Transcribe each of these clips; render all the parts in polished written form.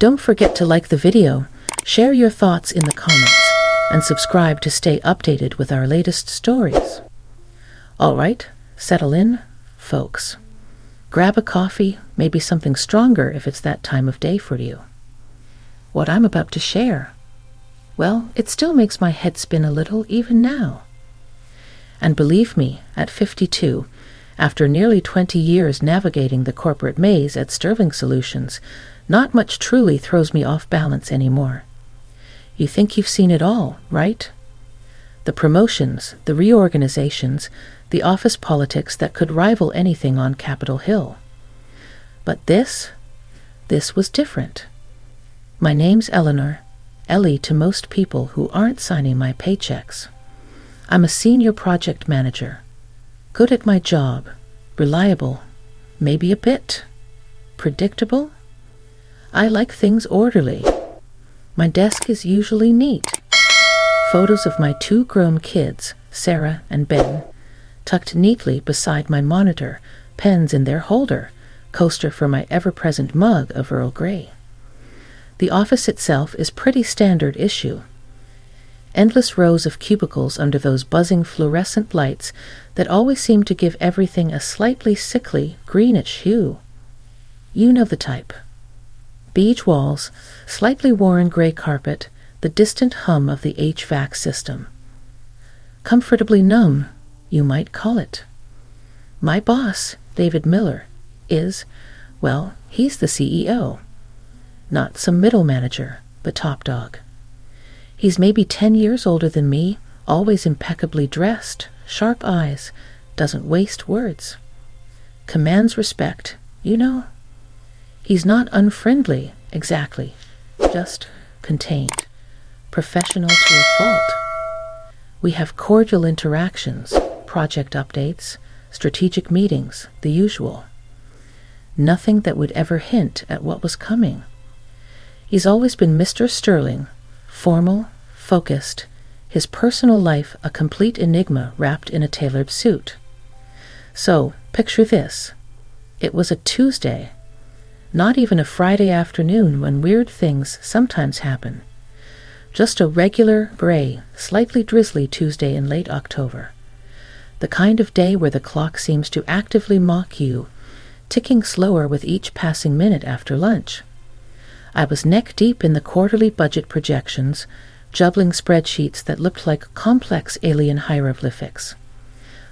Don't forget to like the video, share your thoughts in the comments, and subscribe to stay updated with our latest stories. All right, settle in, folks. Grab a coffee, maybe something stronger if it's that time of day for you. What I'm about to share, well, it still makes my head spin a little even now. And believe me, at 52, after nearly 20 years navigating the corporate maze at Sterling Solutions, not much truly throws me off balance anymore. You think you've seen it all, right? The promotions, the reorganizations, the office politics that could rival anything on Capitol Hill. But this was different. My name's Eleanor, Ellie to most people who aren't signing my paychecks. I'm a senior project manager, good at my job, reliable, maybe a bit predictable. I like things orderly. My desk is usually neat. Photos of my 2 grown kids, Sarah and Ben, tucked neatly beside my monitor, pens in their holder, coaster for my ever-present mug of Earl Grey. The office itself is pretty standard issue. Endless rows of cubicles under those buzzing fluorescent lights that always seem to give everything a slightly sickly, greenish hue. You know the type. Beige walls, slightly worn gray carpet, the distant hum of the HVAC system. Comfortably numb, you might call it. My boss, David Miller, he's the CEO. Not some middle manager, but top dog. He's maybe 10 years older than me, always impeccably dressed, sharp eyes, doesn't waste words. Commands respect, you know. He's not unfriendly, exactly, just contained, professional to a fault. We have cordial interactions, project updates, strategic meetings, the usual. Nothing that would ever hint at what was coming. He's always been Mr. Sterling, formal, focused, his personal life a complete enigma wrapped in a tailored suit. So, picture this. It was a Tuesday, not even a Friday afternoon when weird things sometimes happen. Just a regular, gray, slightly drizzly Tuesday in late October. The kind of day where the clock seems to actively mock you, ticking slower with each passing minute after lunch. I was neck-deep in the quarterly budget projections, juggling spreadsheets that looked like complex alien hieroglyphics.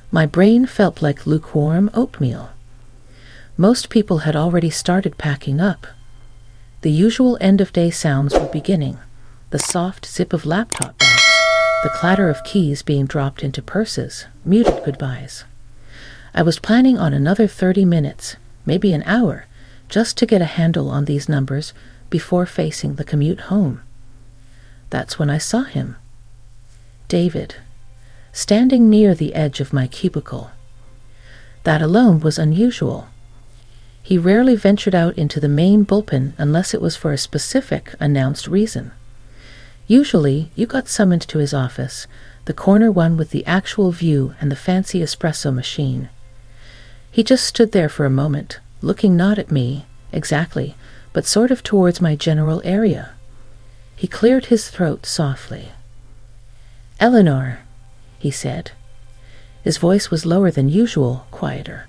My brain felt like lukewarm oatmeal. Most people had already started packing up. The usual end-of-day sounds were beginning, the soft zip of laptop bags, the clatter of keys being dropped into purses, muted goodbyes. I was planning on another 30 minutes, maybe an hour, just to get a handle on these numbers before facing the commute home. That's when I saw him. David, standing near the edge of my cubicle. That alone was unusual. He rarely ventured out into the main bullpen unless it was for a specific, announced reason. Usually, you got summoned to his office, the corner one with the actual view and the fancy espresso machine. He just stood there for a moment, looking not at me, exactly, but sort of towards my general area. He cleared his throat softly. "Eleanor," he said. His voice was lower than usual, quieter.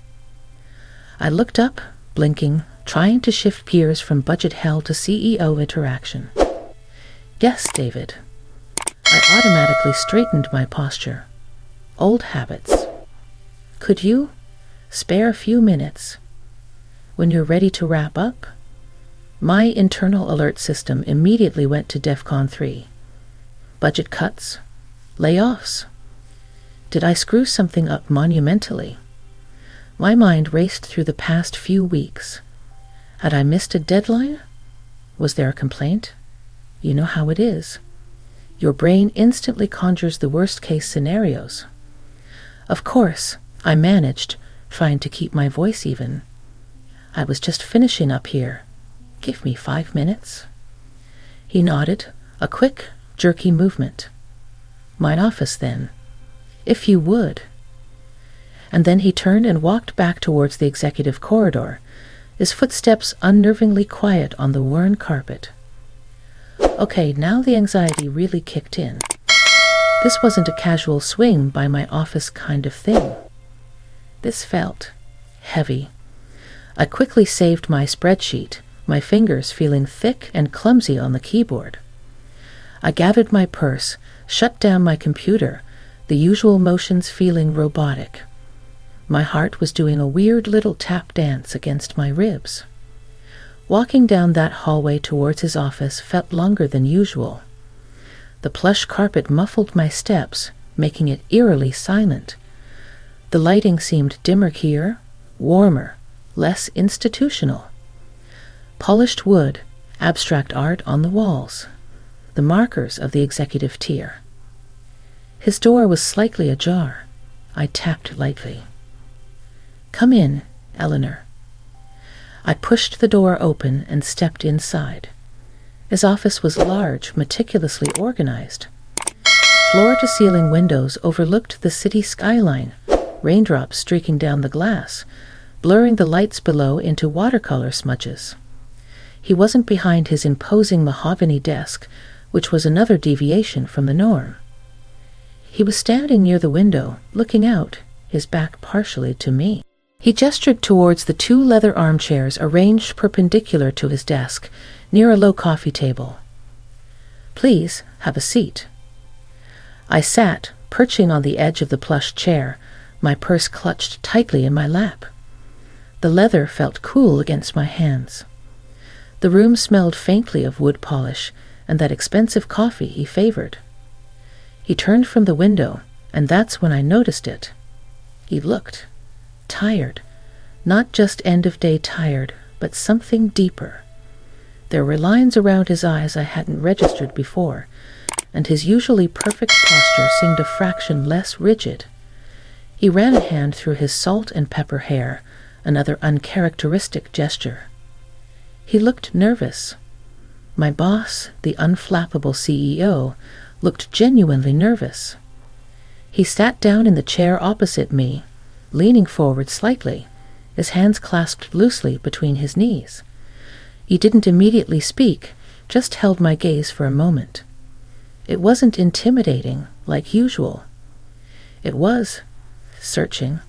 I looked up, blinking, trying to shift gears from budget hell to CEO interaction. "Yes, David." I automatically straightened my posture. Old habits. "Could you spare a few minutes? When you're ready to wrap up?" My internal alert system immediately went to DEFCON 3. Budget cuts, layoffs. Did I screw something up monumentally? My mind raced through the past few weeks. Had I missed a deadline? Was there a complaint? You know how it is. Your brain instantly conjures the worst-case scenarios. Of course, I managed, trying to keep my voice even. I was just finishing up here. Give me 5 minutes. He nodded, a quick, jerky movement. My office, then. If you would. And then he turned and walked back towards the executive corridor, his footsteps unnervingly quiet on the worn carpet. Okay, now the anxiety really kicked in. This wasn't a casual swing by my office kind of thing. This felt heavy. I quickly saved my spreadsheet, my fingers feeling thick and clumsy on the keyboard. I gathered my purse, shut down my computer, the usual motions feeling robotic. My heart was doing a weird little tap dance against my ribs. Walking down that hallway towards his office felt longer than usual. The plush carpet muffled my steps, making it eerily silent. The lighting seemed dimmer here, warmer, less institutional. Polished wood, abstract art on the walls, the markers of the executive tier. His door was slightly ajar. I tapped lightly. "Come in, Eleanor." I pushed the door open and stepped inside. His office was large, meticulously organized. Floor-to-ceiling windows overlooked the city skyline, raindrops streaking down the glass, blurring the lights below into watercolor smudges. He wasn't behind his imposing mahogany desk, which was another deviation from the norm. He was standing near the window, looking out, his back partially to me. He gestured towards the 2 leather armchairs arranged perpendicular to his desk, near a low coffee table. "Please, have a seat." I sat, perching on the edge of the plush chair, my purse clutched tightly in my lap. The leather felt cool against my hands. The room smelled faintly of wood polish and that expensive coffee he favored. He turned from the window, and that's when I noticed it. He looked tired, not just end-of-day tired, but something deeper. There were lines around his eyes I hadn't registered before, and his usually perfect posture seemed a fraction less rigid. He ran a hand through his salt and pepper hair, another uncharacteristic gesture. He looked nervous. My boss, the unflappable CEO, looked genuinely nervous. He sat down in the chair opposite me, leaning forward slightly, his hands clasped loosely between his knees. He didn't immediately speak, just held my gaze for a moment. It wasn't intimidating, like usual. It was searching.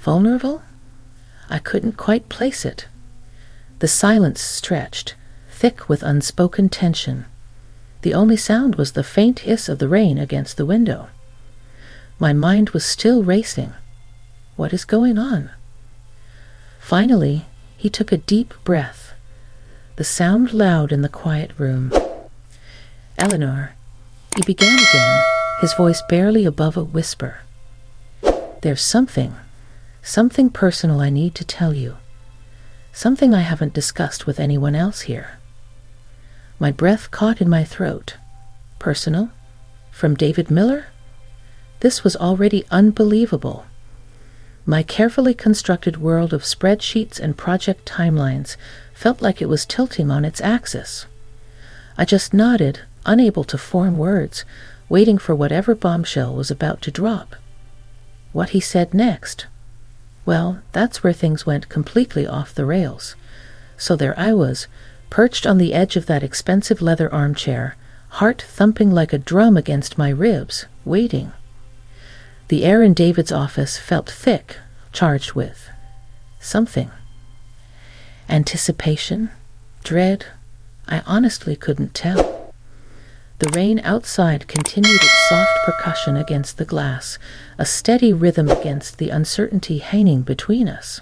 Vulnerable? I couldn't quite place it. The silence stretched, thick with unspoken tension. The only sound was the faint hiss of the rain against the window. My mind was still racing. What is going on? Finally, he took a deep breath, the sound loud in the quiet room. "Eleanor," he began again, his voice barely above a whisper. "There's something personal I need to tell you. Something I haven't discussed with anyone else here." My breath caught in my throat. Personal? From David Miller? This was already unbelievable. My carefully constructed world of spreadsheets and project timelines felt like it was tilting on its axis. I just nodded, unable to form words, waiting for whatever bombshell was about to drop. What he said next? Well, that's where things went completely off the rails. So there I was, perched on the edge of that expensive leather armchair, heart thumping like a drum against my ribs, waiting. The air in David's office felt thick, charged with something. Anticipation? Dread? I honestly couldn't tell. The rain outside continued its soft percussion against the glass, a steady rhythm against the uncertainty hanging between us.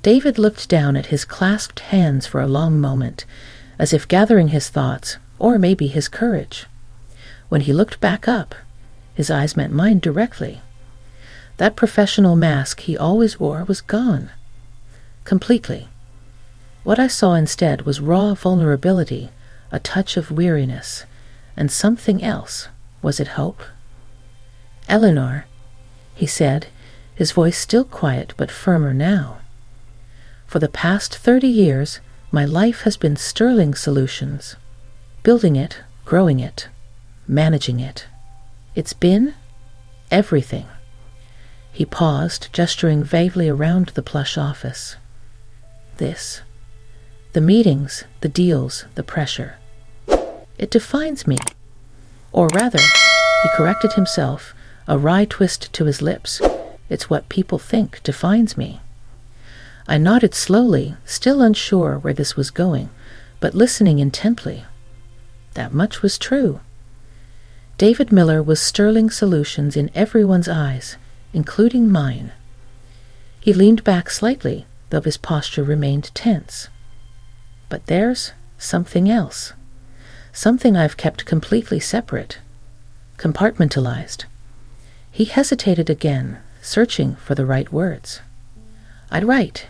David looked down at his clasped hands for a long moment, as if gathering his thoughts, or maybe his courage. When he looked back up, his eyes met mine directly. That professional mask he always wore was gone. Completely. What I saw instead was raw vulnerability, a touch of weariness, and something else. Was it hope? "Eleanor," he said, his voice still quiet but firmer now. "For the past 30 years, my life has been Sterling Solutions. Building it, growing it, managing it. It's been everything." He paused, gesturing vaguely around the plush office. This. The meetings, the deals, the pressure. It defines me. Or rather, he corrected himself, a wry twist to his lips. It's what people think defines me. I nodded slowly, still unsure where this was going, but listening intently. That much was true. David Miller was Sterling Solutions in everyone's eyes, including mine. He leaned back slightly, though his posture remained tense. But there's something else. Something I've kept completely separate. Compartmentalized. He hesitated again, searching for the right words. "I'd write,"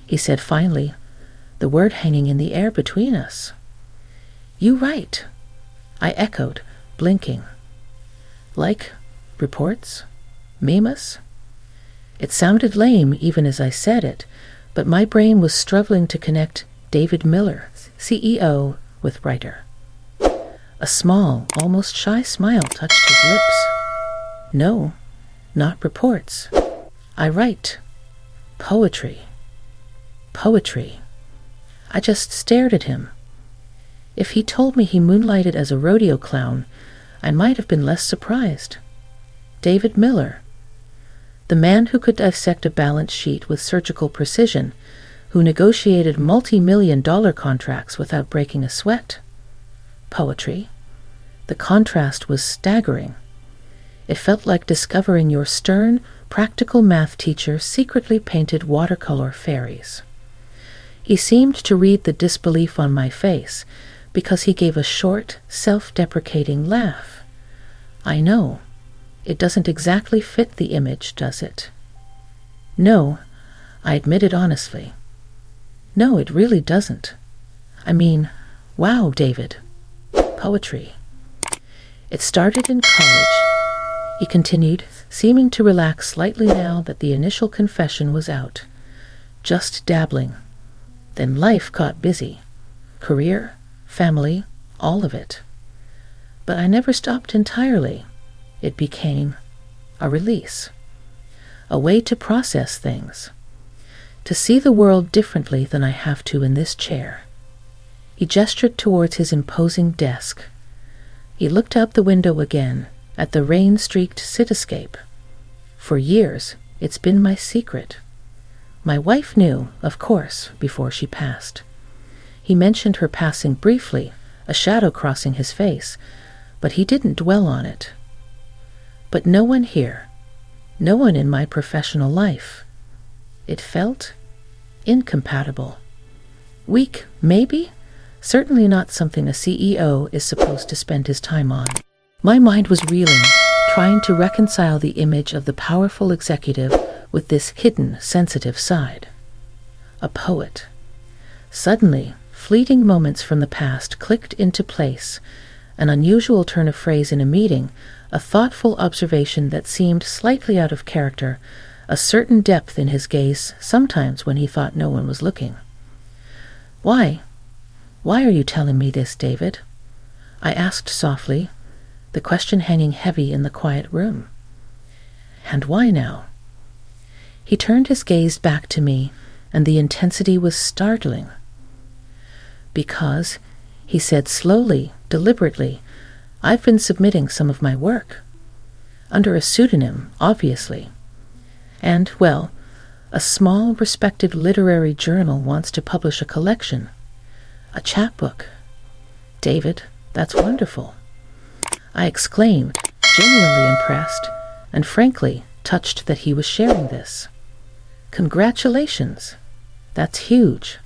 he said finally, the word hanging in the air between us. "You write," I echoed, blinking. "Like reports? Memus?" It sounded lame even as I said it, but my brain was struggling to connect David Miller, CEO, with writer. A small, almost shy smile touched his lips. "No, not reports. I write poetry." Poetry. I just stared at him. If he told me he moonlighted as a rodeo clown, I might have been less surprised. David Miller. The man who could dissect a balance sheet with surgical precision, who negotiated multi-million-dollar contracts without breaking a sweat. Poetry. The contrast was staggering. It felt like discovering your stern, practical math teacher secretly painted watercolor fairies. He seemed to read the disbelief on my face because he gave a short, self-deprecating laugh. I know. It doesn't exactly fit the image, does it? No, I admitted honestly. No, it really doesn't. I mean, wow, David. Poetry. It started in college, he continued, seeming to relax slightly now that the initial confession was out. Just dabbling. Then life got busy. Career, family, all of it. But I never stopped entirely. It became a release. A way to process things. To see the world differently than I have to in this chair. He gestured towards his imposing desk. He looked out the window again, at the rain-streaked cityscape. For years, it's been my secret. My wife knew, of course, before she passed. He mentioned her passing briefly, a shadow crossing his face, but he didn't dwell on it. But no one here, no one in my professional life. It felt incompatible. Weak, maybe? Certainly not something a CEO is supposed to spend his time on. My mind was reeling, trying to reconcile the image of the powerful executive with this hidden, sensitive side. A poet. Suddenly, fleeting moments from the past clicked into place, an unusual turn of phrase in a meeting, a thoughtful observation that seemed slightly out of character, a certain depth in his gaze sometimes when he thought no one was looking. Why? Why are you telling me this, David? I asked softly, the question hanging heavy in the quiet room. And why now? He turned his gaze back to me, and the intensity was startling. Because, he said slowly, deliberately, I've been submitting some of my work. Under a pseudonym, obviously. And, well, a small, respected literary journal wants to publish a collection. A chapbook. David, that's wonderful. I exclaimed, genuinely impressed, and frankly touched that he was sharing this. Congratulations. That's huge.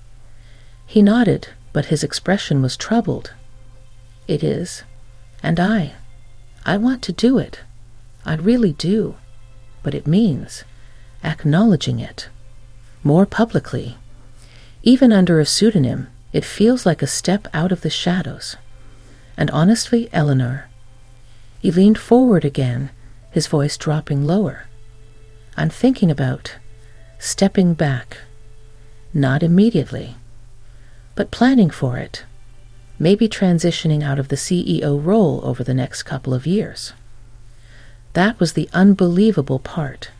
He nodded, but his expression was troubled. It is. And I want to do it. I really do. But it means acknowledging it. More publicly. Even under a pseudonym, it feels like a step out of the shadows. And honestly, Eleanor, he leaned forward again, his voice dropping lower. I'm thinking about stepping back. Not immediately, but planning for it. Maybe transitioning out of the CEO role over the next couple of years. That was the unbelievable part.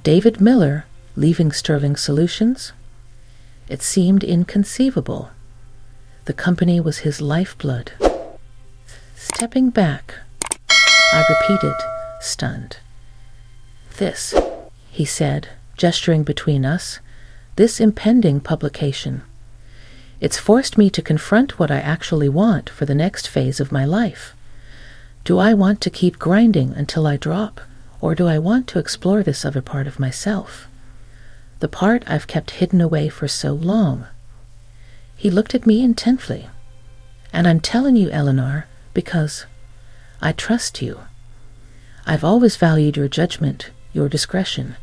David Miller leaving Sterling Solutions? It seemed inconceivable. The company was his lifeblood. Stepping back, I repeated, stunned. "This," he said, gesturing between us, "this impending publication. It's forced me to confront what I actually want for the next phase of my life. Do I want to keep grinding until I drop, or do I want to explore this other part of myself? The part I've kept hidden away for so long." He looked at me intently. "And I'm telling you, Eleanor, because I trust you. I've always valued your judgment, your discretion.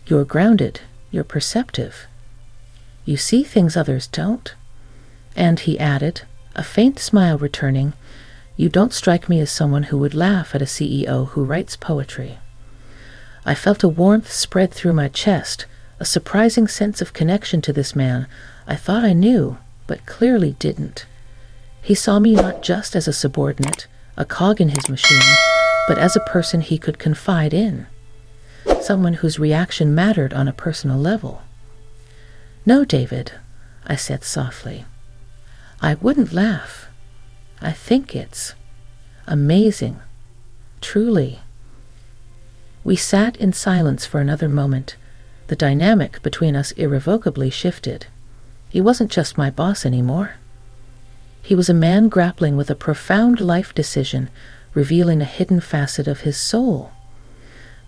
You're grounded, you're perceptive. You see things others don't." And he added, a faint smile returning, "You don't strike me as someone who would laugh at a CEO who writes poetry." I felt a warmth spread through my chest, a surprising sense of connection to this man I thought I knew, but clearly didn't. He saw me not just as a subordinate, a cog in his machine, but as a person he could confide in, someone whose reaction mattered on a personal level. "No, David," I said softly. "I wouldn't laugh. I think it's amazing. Truly." We sat in silence for another moment. The dynamic between us irrevocably shifted. He wasn't just my boss anymore. He was a man grappling with a profound life decision, revealing a hidden facet of his soul.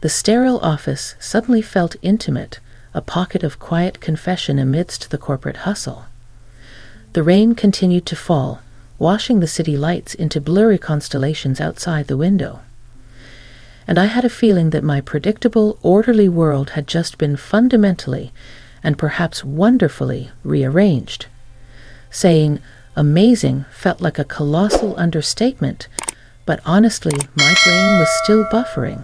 The sterile office suddenly felt intimate, a pocket of quiet confession amidst the corporate hustle. The rain continued to fall, washing the city lights into blurry constellations outside the window. And I had a feeling that my predictable, orderly world had just been fundamentally and perhaps wonderfully rearranged. Saying amazing felt like a colossal understatement, but honestly, my brain was still buffering,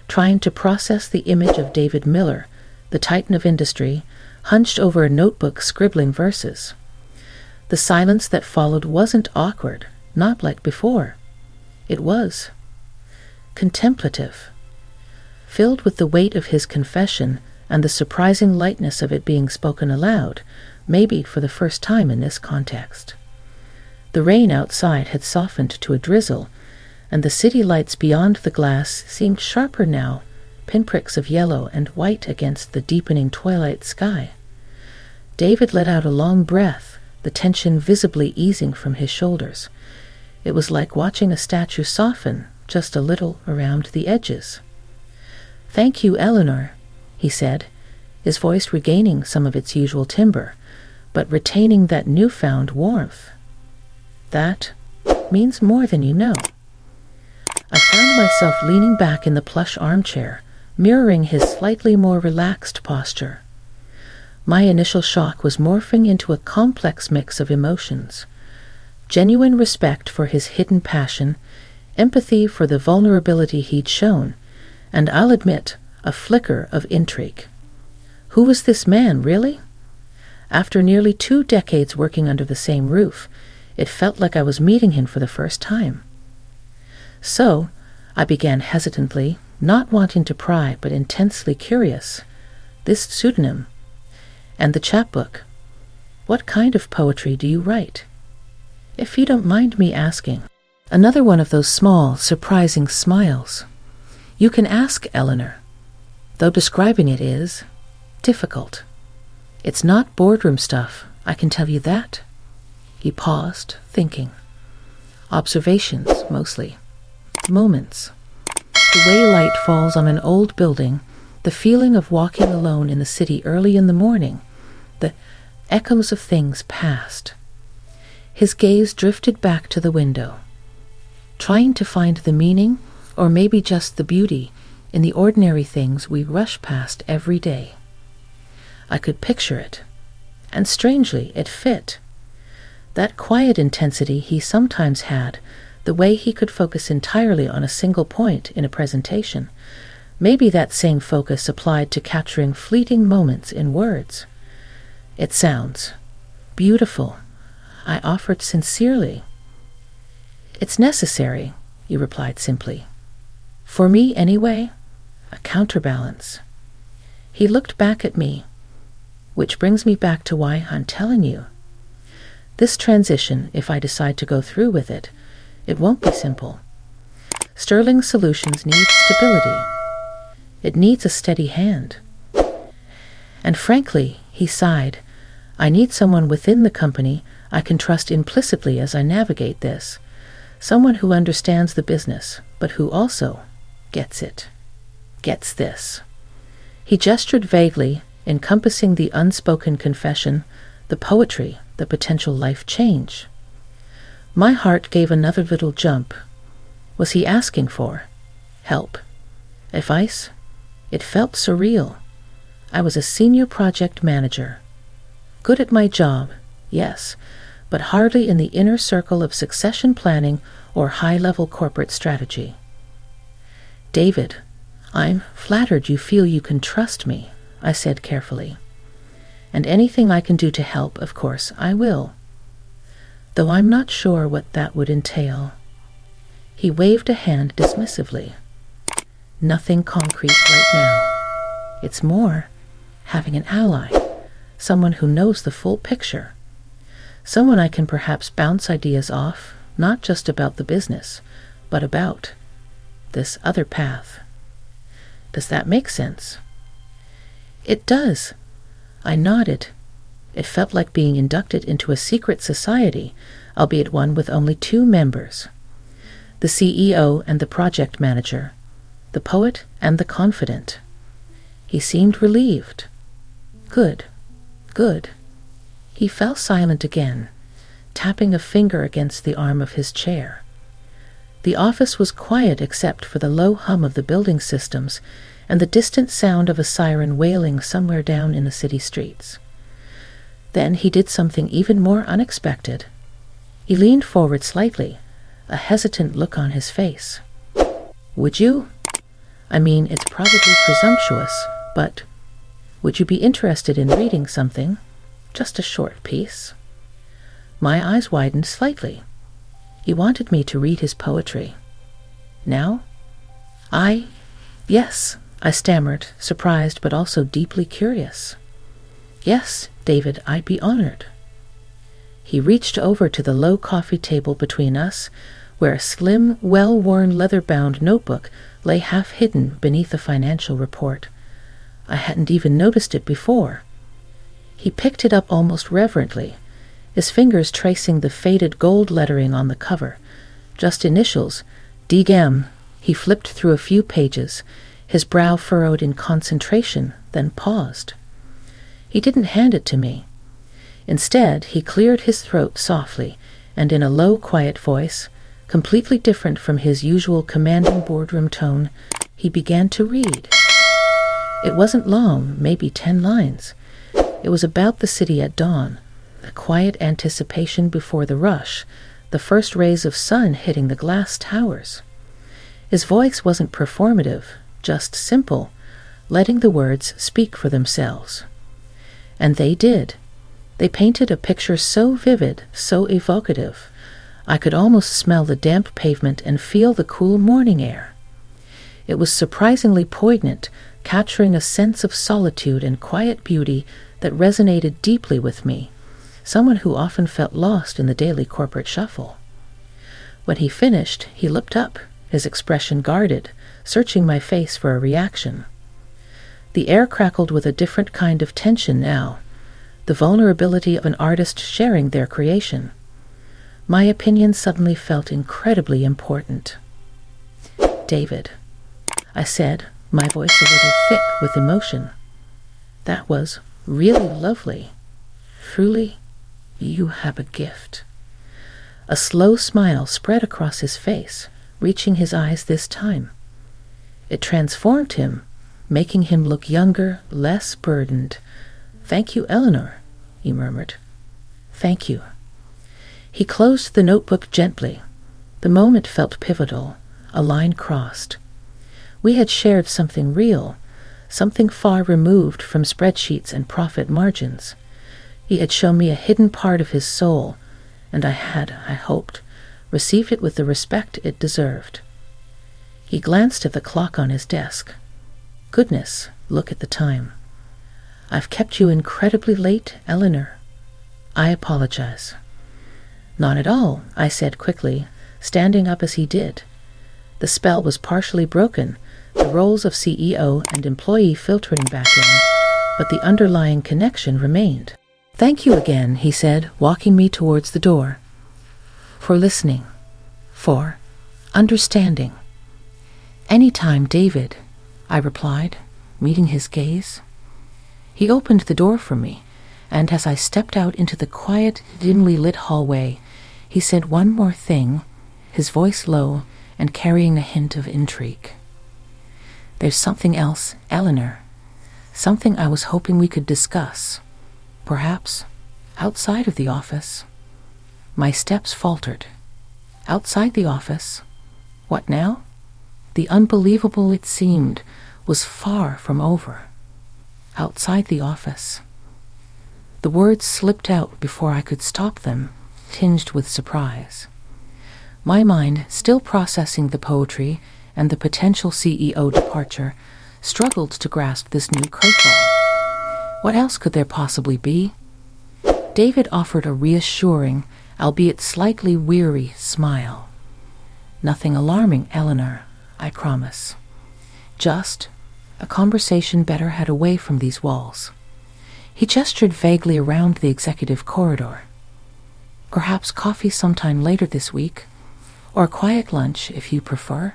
trying to process the image of David Miller, the titan of industry, hunched over a notebook scribbling verses. The silence that followed wasn't awkward, not like before. It was contemplative, filled with the weight of his confession and the surprising lightness of it being spoken aloud, maybe for the first time in this context. The rain outside had softened to a drizzle, and the city lights beyond the glass seemed sharper now, pinpricks of yellow and white against the deepening twilight sky. David let out a long breath, the tension visibly easing from his shoulders. It was like watching a statue soften just a little around the edges. "Thank you, Eleanor," he said, his voice regaining some of its usual timbre, but retaining that newfound warmth. "That means more than you know." I found myself leaning back in the plush armchair, mirroring his slightly more relaxed posture. My initial shock was morphing into a complex mix of emotions. Genuine respect for his hidden passion, empathy for the vulnerability he'd shown, and I'll admit, a flicker of intrigue. Who was this man, really? After nearly 2 decades working under the same roof, it felt like I was meeting him for the first time. "So," I began hesitantly, not wanting to pry but intensely curious, "this pseudonym and the chapbook, what kind of poetry do you write? If you don't mind me asking." Another one of those small, surprising smiles. "You can ask, Eleanor, though describing it is difficult. It's not boardroom stuff, I can tell you that." He paused, thinking. "Observations, mostly. Moments. The way light falls on an old building, the feeling of walking alone in the city early in the morning, the echoes of things past." His gaze drifted back to the window, trying to find the meaning, or maybe just the beauty, in the ordinary things we rush past every day. I could picture it, and strangely it fit. That quiet intensity he sometimes had, the way he could focus entirely on a single point in a presentation, maybe that same focus applied to capturing fleeting moments in words. "It sounds beautiful," I offered sincerely. "It's necessary," you replied simply. "For me, anyway, a counterbalance." He looked back at me. Which brings me back to why I'm telling you. This transition, if I decide to go through with it, it won't be simple. Sterling Solutions needs stability. It needs a steady hand. And frankly, he sighed, I need someone within the company I can trust implicitly as I navigate this. Someone who understands the business, but who also gets it. Gets this. He gestured vaguely, encompassing the unspoken confession, the poetry, the potential life change. My heart gave another little jump. Was he asking for help? Advice? It felt surreal. I was a senior project manager. Good at my job, yes, but hardly in the inner circle of succession planning or high-level corporate strategy. David, I'm flattered you feel you can trust me, I said carefully. And anything I can do to help, of course, I will. Though I'm not sure what that would entail. He waved a hand dismissively. Nothing concrete right now. It's more having an ally, someone who knows the full picture. Someone I can perhaps bounce ideas off, not just about the business, but about this other path. Does that make sense? It does. I nodded. It felt like being inducted into a secret society, albeit one with only 2 members. The CEO and the project manager, the poet and the confident. He seemed relieved. Good, good. He fell silent again, tapping a finger against the arm of his chair. The office was quiet except for the low hum of the building systems and the distant sound of a siren wailing somewhere down in the city streets. Then he did something even more unexpected. He leaned forward slightly, a hesitant look on his face. Would you? I mean, it's probably presumptuous, but would you be interested in reading something? Just a short piece. My eyes widened slightly. He wanted me to read his poetry. Now? Yes, I stammered, surprised but also deeply curious. Yes, David, I'd be honored. He reached over to the low coffee table between us, where a slim, well-worn leather-bound notebook lay half-hidden beneath a financial report. I hadn't even noticed it before. He picked it up almost reverently, his fingers tracing the faded gold lettering on the cover. Just initials, D.G.M. He flipped through a few pages, his brow furrowed in concentration, then paused. He didn't hand it to me. Instead, he cleared his throat softly, and in a low, quiet voice, completely different from his usual commanding boardroom tone, he began to read. It wasn't long, maybe 10 lines. It was about the city at dawn, the quiet anticipation before the rush, the first rays of sun hitting the glass towers. His voice wasn't performative, just simple, letting the words speak for themselves. And they did. They painted a picture so vivid, so evocative. I could almost smell the damp pavement and feel the cool morning air. It was surprisingly poignant, capturing a sense of solitude and quiet beauty that resonated deeply with me, someone who often felt lost in the daily corporate shuffle. When he finished, he looked up, his expression guarded, searching my face for a reaction. The air crackled with a different kind of tension now, the vulnerability of an artist sharing their creation. My opinion suddenly felt incredibly important. David, I said, my voice a little thick with emotion. That was really lovely. Truly, you have a gift. A slow smile spread across his face, reaching his eyes this time. It transformed him, making him look younger, less burdened. Thank you, Eleanor, he murmured. Thank you. He closed the notebook gently. The moment felt pivotal, a line crossed. We had shared something real, something far removed from spreadsheets and profit margins. He had shown me a hidden part of his soul, and I had, I hoped, received it with the respect it deserved. He glanced at the clock on his desk. Goodness, look at the time. I've kept you incredibly late, Eleanor. I apologize. Not at all, I said quickly, standing up as he did. The spell was partially broken, the roles of CEO and employee filtering back in, but the underlying connection remained. Thank you again, he said, walking me towards the door. For listening. For understanding. Any time, David, I replied, meeting his gaze. He opened the door for me, and as I stepped out into the quiet, dimly lit hallway, he said one more thing, his voice low and carrying a hint of intrigue. There's something else, Eleanor. Something I was hoping we could discuss. Perhaps outside of the office. My steps faltered. Outside the office? What now? The unbelievable, it seemed, was far from over. Outside the office. The words slipped out before I could stop them, tinged with surprise. My mind, still processing the poetry and the potential CEO departure, struggled to grasp this new curveball. What else could there possibly be? David offered a reassuring, albeit slightly weary, smile. Nothing alarming, Eleanor, I promise. Just a conversation better had away from these walls. He gestured vaguely around the executive corridor. Perhaps coffee sometime later this week, or a quiet lunch if you prefer.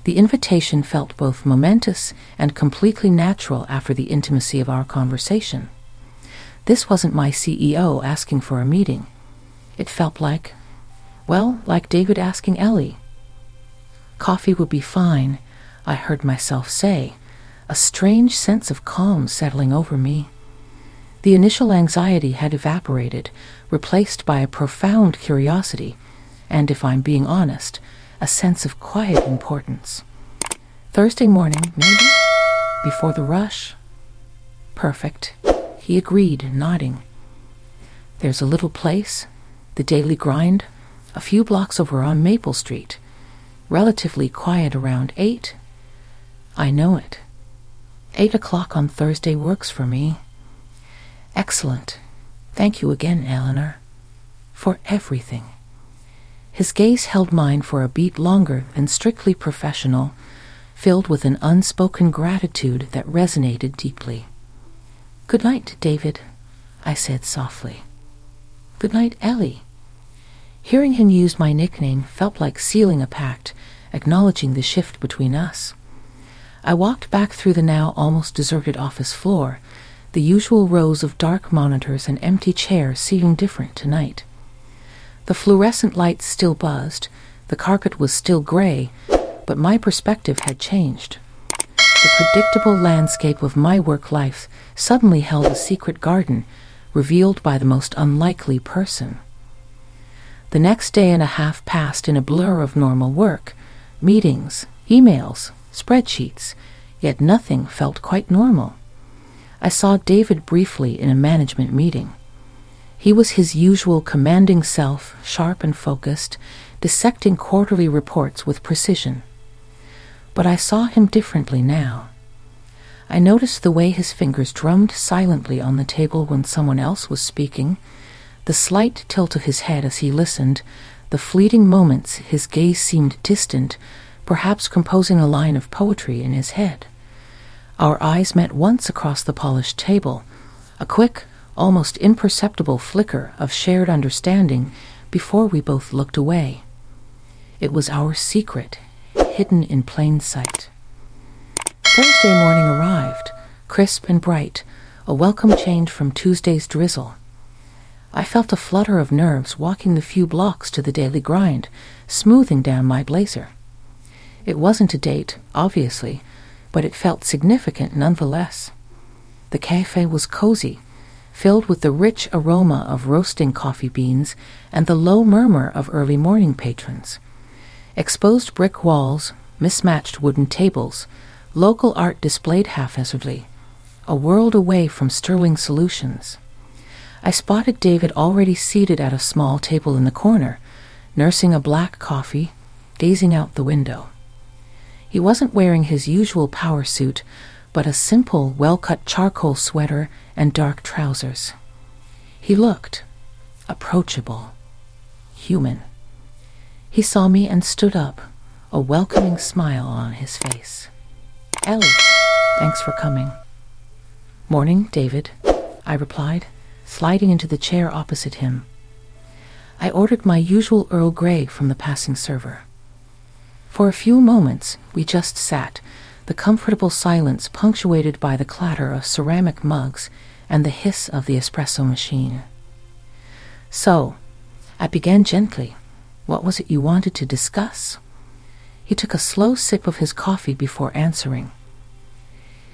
The invitation felt both momentous and completely natural after the intimacy of our conversation. This wasn't my CEO asking for a meeting. It felt like David asking Ellie. Coffee would be fine, I heard myself say, a strange sense of calm settling over me. The initial anxiety had evaporated, replaced by a profound curiosity, and if I'm being honest, a sense of quiet importance. Thursday morning, maybe? Before the rush? Perfect, he agreed, nodding. There's a little place, the Daily Grind, a few blocks over on Maple Street. Relatively quiet around 8. I know it. 8 o'clock on Thursday works for me. Excellent. Thank you again, Eleanor. For everything. His gaze held mine for a beat longer than strictly professional, filled with an unspoken gratitude that resonated deeply. Good night, David, I said softly. Good night, Ellie. Hearing him use my nickname felt like sealing a pact, acknowledging the shift between us. I walked back through the now almost deserted office floor, the usual rows of dark monitors and empty chairs seeming different tonight. The fluorescent lights still buzzed, the carpet was still gray, but my perspective had changed. The predictable landscape of my work life suddenly held a secret garden, revealed by the most unlikely person. The next day and a half passed in a blur of normal work, meetings, emails, spreadsheets, yet nothing felt quite normal. I saw David briefly in a management meeting. He was his usual commanding self, sharp and focused, dissecting quarterly reports with precision. But I saw him differently now. I noticed the way his fingers drummed silently on the table when someone else was speaking, the slight tilt of his head as he listened, the fleeting moments his gaze seemed distant, perhaps composing a line of poetry in his head. Our eyes met once across the polished table, a quick, almost imperceptible flicker of shared understanding before we both looked away. It was our secret, hidden in plain sight. Thursday morning arrived, crisp and bright, a welcome change from Tuesday's drizzle. I felt a flutter of nerves walking the few blocks to the Daily Grind, smoothing down my blazer. It wasn't a date, obviously, but it felt significant nonetheless. The cafe was cozy, filled with the rich aroma of roasting coffee beans and the low murmur of early morning patrons. Exposed brick walls, mismatched wooden tables, local art displayed haphazardly, a world away from sterling solutions. I spotted David already seated at a small table in the corner, nursing a black coffee, gazing out the window. He wasn't wearing his usual power suit, but a simple, well-cut charcoal sweater and dark trousers. He looked approachable, human. He saw me and stood up, a welcoming smile on his face. "Ellie, thanks for coming." "Morning, David," I replied, sliding into the chair opposite him. I ordered my usual Earl Grey from the passing server. For a few moments, we just sat, the comfortable silence punctuated by the clatter of ceramic mugs and the hiss of the espresso machine. "So," I began gently, "what was it you wanted to discuss?" He took a slow sip of his coffee before answering.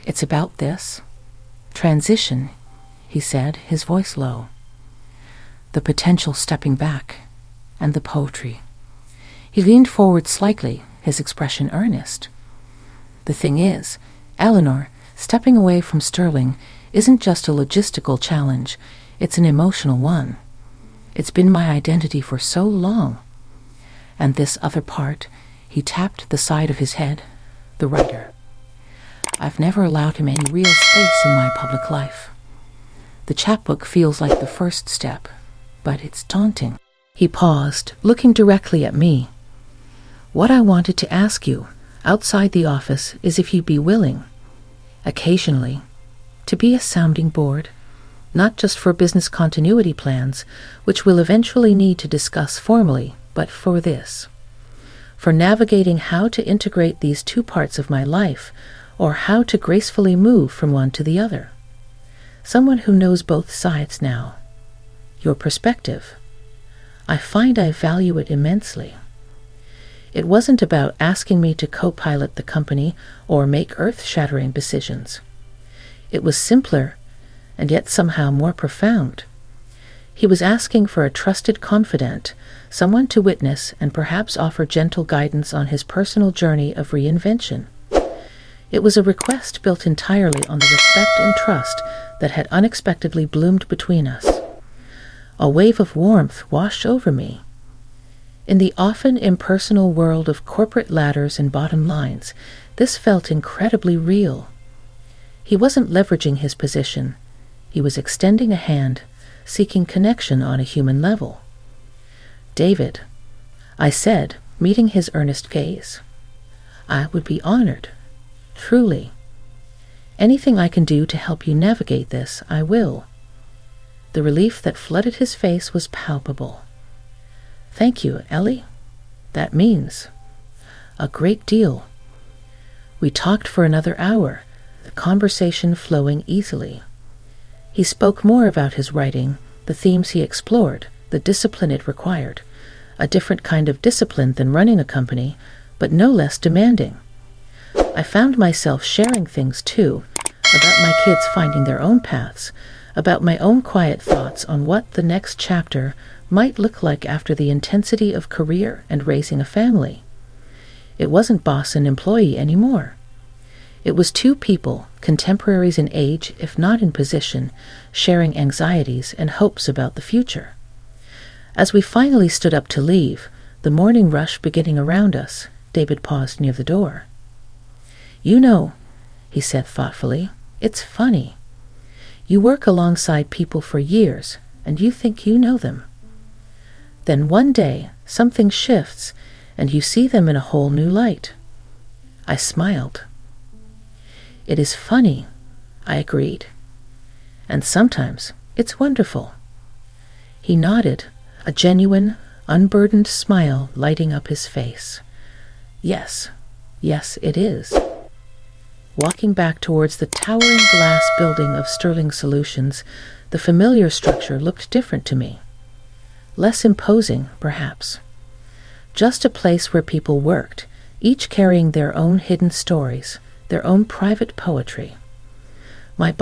"It's about this transition," he said, his voice low. "The potential stepping back, and the poetry." He leaned forward slightly, his expression earnest. "The thing is, Eleanor, stepping away from Sterling isn't just a logistical challenge, it's an emotional one. It's been my identity for so long. And this other part," he tapped the side of his head, "the writer. I've never allowed him any real space in my public life. The chapbook feels like the first step, but it's daunting." He paused, looking directly at me. "What I wanted to ask you, outside the office, is if you'd be willing, occasionally, to be a sounding board, not just for business continuity plans, which we'll eventually need to discuss formally, but for this. For navigating how to integrate these two parts of my life, or how to gracefully move from one to the other. Someone who knows both sides now. Your perspective. I find I value it immensely. It wasn't about asking me to co-pilot the company or make earth-shattering decisions. It was simpler, and yet somehow more profound. He was asking for a trusted confidant, someone to witness and perhaps offer gentle guidance on his personal journey of reinvention. It was a request built entirely on the respect and trust that had unexpectedly bloomed between us. A wave of warmth washed over me. In the often impersonal world of corporate ladders and bottom lines, this felt incredibly real. He wasn't leveraging his position. He was extending a hand, seeking connection on a human level. "David," I said, meeting his earnest gaze, "I would be honored, truly. Anything I can do to help you navigate this, I will." The relief that flooded his face was palpable. "Thank you, Ellie. That means a great deal." We talked for another hour, the conversation flowing easily. He spoke more about his writing, the themes he explored, the discipline it required, a different kind of discipline than running a company, but no less demanding. I found myself sharing things, too, about my kids finding their own paths, about my own quiet thoughts on what the next chapter might look like after the intensity of career and raising a family. It wasn't boss and employee anymore. It was two people, contemporaries in age, if not in position, sharing anxieties and hopes about the future. As we finally stood up to leave, the morning rush beginning around us, David paused near the door. "You know," he said thoughtfully, "it's funny. You work alongside people for years, and you think you know them. Then one day, something shifts, and you see them in a whole new light." I smiled. "It is funny," I agreed. "And sometimes it's wonderful." He nodded, a genuine, unburdened smile lighting up his face. Yes, it is." Walking back towards the towering glass building of Sterling Solutions, the familiar structure looked different to me. Less imposing, perhaps. Just a place where people worked, each carrying their own hidden stories, their own private poetry. My